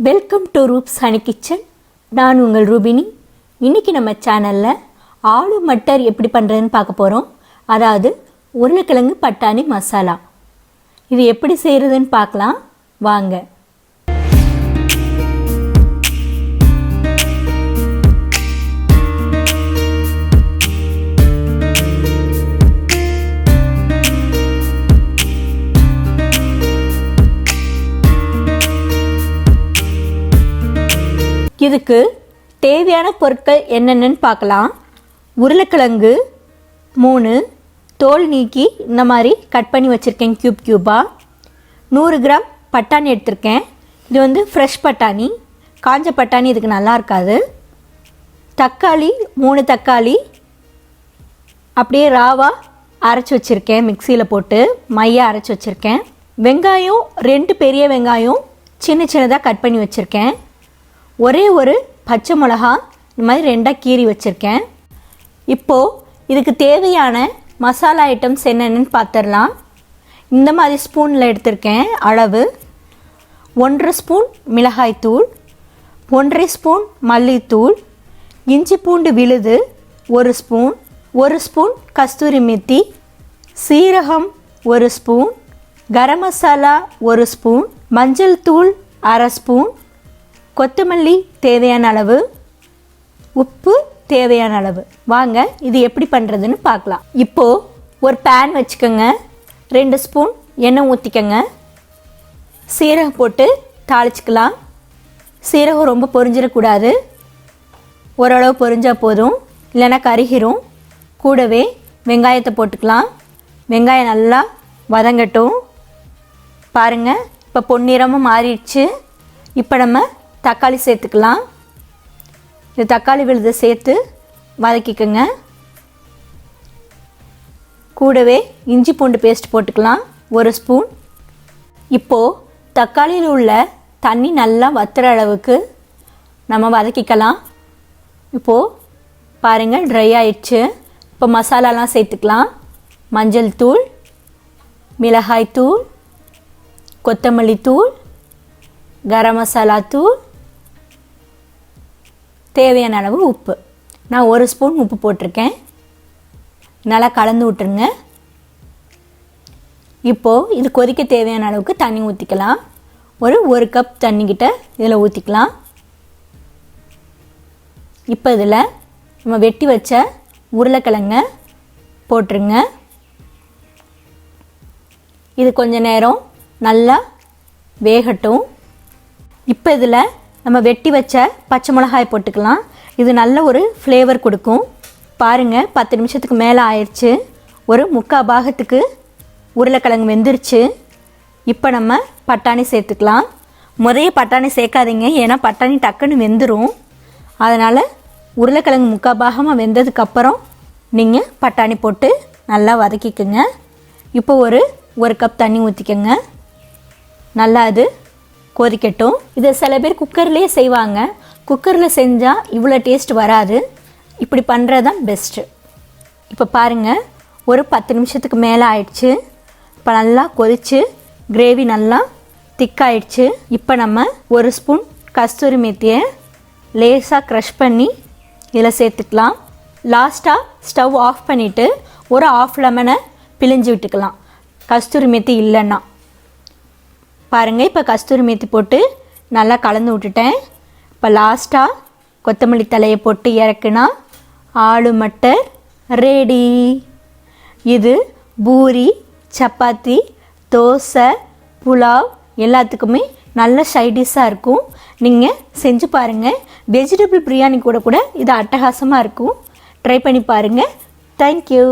Welcome to Roops honey kitchen. நான் உங்கள் ரூபினி. இன்றைக்கி நம்ம சேனலில் ஆலு மட்டர் எப்படி பண்ணுறதுன்னு பார்க்க போகிறோம். அதாவது உருளைக்கிழங்கு பட்டாணி மசாலா. இது எப்படி செய்கிறதுன்னு பார்க்கலாம் வாங்க. இதுக்கு தேவையான பொருட்கள் என்னென்னு பார்க்கலாம். உருளைக்கிழங்கு 3 தோல் நீக்கி இந்த மாதிரி கட் பண்ணி வச்சுருக்கேன் க்யூபாக. 100 கிராம் பட்டாணி எடுத்திருக்கேன். இது வந்து ஃப்ரெஷ் பட்டாணி, காஞ்ச பட்டாணி இதுக்கு நல்லா இருக்காது. தக்காளி 3 தக்காளி அப்படியே ராவாக அரைச்சி வச்சுருக்கேன், மிக்சியில் போட்டு மையாக அரைச்சி வச்சுருக்கேன். வெங்காயம் 2 பெரிய வெங்காயம் சின்ன சின்னதாக கட் பண்ணி வச்சுருக்கேன். ஒரே ஒரு பச்சை மிளகா இந்த மாதிரி 2 கீறி வச்சுருக்கேன். இப்போது இதுக்கு தேவையான மசாலா ஐட்டம்ஸ் என்னென்னு பார்த்துடலாம். இந்த மாதிரி ஸ்பூனில் எடுத்திருக்கேன் அளவு. 1 ஸ்பூன் மிளகாய்த்தூள், 1 ஸ்பூன் மல்லித்தூள், இஞ்சி பூண்டு விழுது 1 ஸ்பூன், 1 ஸ்பூன் கஸ்தூரி மெத்தி, சீரகம் 1 ஸ்பூன், கரம் மசாலா 1 ஸ்பூன், மஞ்சள் தூள் 1/2 ஸ்பூன், கொத்தமல்லி தேவையான அளவு, உப்பு தேவையான அளவு. வாங்க இது எப்படி பண்ணுறதுன்னு பார்க்கலாம். இப்போது ஒரு பேன் வச்சுக்கோங்க. 2 ஸ்பூன் எண்ணெய் ஊற்றிக்கோங்க. சீரகம் போட்டு தாளிச்சிக்கலாம். சீரகம் ரொம்ப பொரிஞ்சிடக்கூடாது, ஓரளவு பொரிஞ்சால் போதும், இல்லைன்னா கருகிரும். கூடவே வெங்காயத்தை போட்டுக்கலாம். வெங்காயம் நல்லா வதங்கட்டும். பாருங்கள், இப்போ பொன்னிறமாக மாறிடுச்சு. இப்போ நம்ம தக்காளி சேர்த்துக்கலாம். இந்த தக்காளி விழுதை சேர்த்து வதக்கிக்கோங்க. கூடவே இஞ்சி பூண்டு பேஸ்ட் போட்டுக்கலாம் 1 ஸ்பூன். இப்போது தக்காளியில் உள்ள தண்ணி நல்லா வத்துற அளவுக்கு நம்ம வதக்கிக்கலாம். இப்போது பாருங்கள், ட்ரை ஆயிடுச்சு. இப்போ மசாலாலாம் சேர்த்துக்கலாம். மஞ்சள் தூள், மிளகாய் தூள், கொத்தமல்லி தூள், கரம் மசாலா தூள், தேவையான அளவு உப்பு. நான் 1 ஸ்பூன் உப்பு போட்டிருக்கேன். நல்லா கலந்து விட்டுருங்க. இப்போது இது கொதிக்க தேவையான அளவுக்கு தண்ணி ஊற்றிக்கலாம். ஒரு கப் தண்ணிக்கிட்ட இதில் ஊற்றிக்கலாம். இப்போ இதில் நம்ம வெட்டி வச்ச உருளைக்கிழங்க போட்டுருங்க. இது கொஞ்ச நேரம் நல்லா வேகட்டும். இப்போ இதில் நம்ம வெட்டி வச்ச பச்சை மிளகாய் போட்டுக்கலாம். இது நல்ல ஒரு ஃப்ளேவர் கொடுக்கும். பாருங்கள், 10 நிமிஷத்துக்கு மேலே ஆயிடுச்சு. ஒரு 3/4 பாகத்துக்கு உருளைக்கிழங்கு வெந்துருச்சு. இப்போ நம்ம பட்டாணி சேர்த்துக்கலாம். முறையே பட்டாணி சேர்க்காதீங்க, ஏன்னா பட்டாணி டக்குன்னு வெந்துடும். அதனால் உருளைக்கிழங்கு 3/4 பாகமாக வெந்ததுக்கப்புறம் நீங்கள் பட்டாணி போட்டு நல்லா வதக்கிக்குங்க. இப்போ ஒரு கப் தண்ணி ஊற்றிக்கோங்க. நல்லா அது கொதிக்கட்டும். இதை சில பேர் குக்கர்லேயே செய்வாங்க. குக்கரில் செஞ்சால் இவ்வளோ டேஸ்ட் வராது. இப்படி பண்ணுறது தான் பெஸ்ட்டு. இப்போ பாருங்கள், ஒரு 10 நிமிஷத்துக்கு மேலே ஆயிடுச்சு. இப்போ நல்லா கொதித்து கிரேவி நல்லா திக்காயிடுச்சு. இப்போ நம்ம 1 ஸ்பூன் கஸ்தூரி மெத்தியை லேசாக க்ரஷ் பண்ணி இதில் சேர்த்துக்கலாம். லாஸ்ட்டாக ஸ்டவ் ஆஃப் பண்ணிவிட்டு ஒரு 1/2 லெமனை பிழிஞ்சு விட்டுக்கலாம், கஸ்தூரி மெத்தி இல்லைன்னா. பாருங்கள், இப்போ கஸ்தூரி மேத்தி போட்டு நல்லா கலந்து விட்டுட்டேன். இப்போ லாஸ்ட்டாக கொத்தமல்லி தலையை போட்டு இறக்குனா ஆலு மட்டர் ரெடி. இது பூரி, சப்பாத்தி, தோசை, புலாவ் எல்லாத்துக்குமே நல்ல சைடிஷாக இருக்கும். நீங்கள் செஞ்சு பாருங்கள். வெஜிடபிள் பிரியாணி கூட இது அட்டகாசமாக இருக்கும். ட்ரை பண்ணி பாருங்கள். தேங்க்யூ.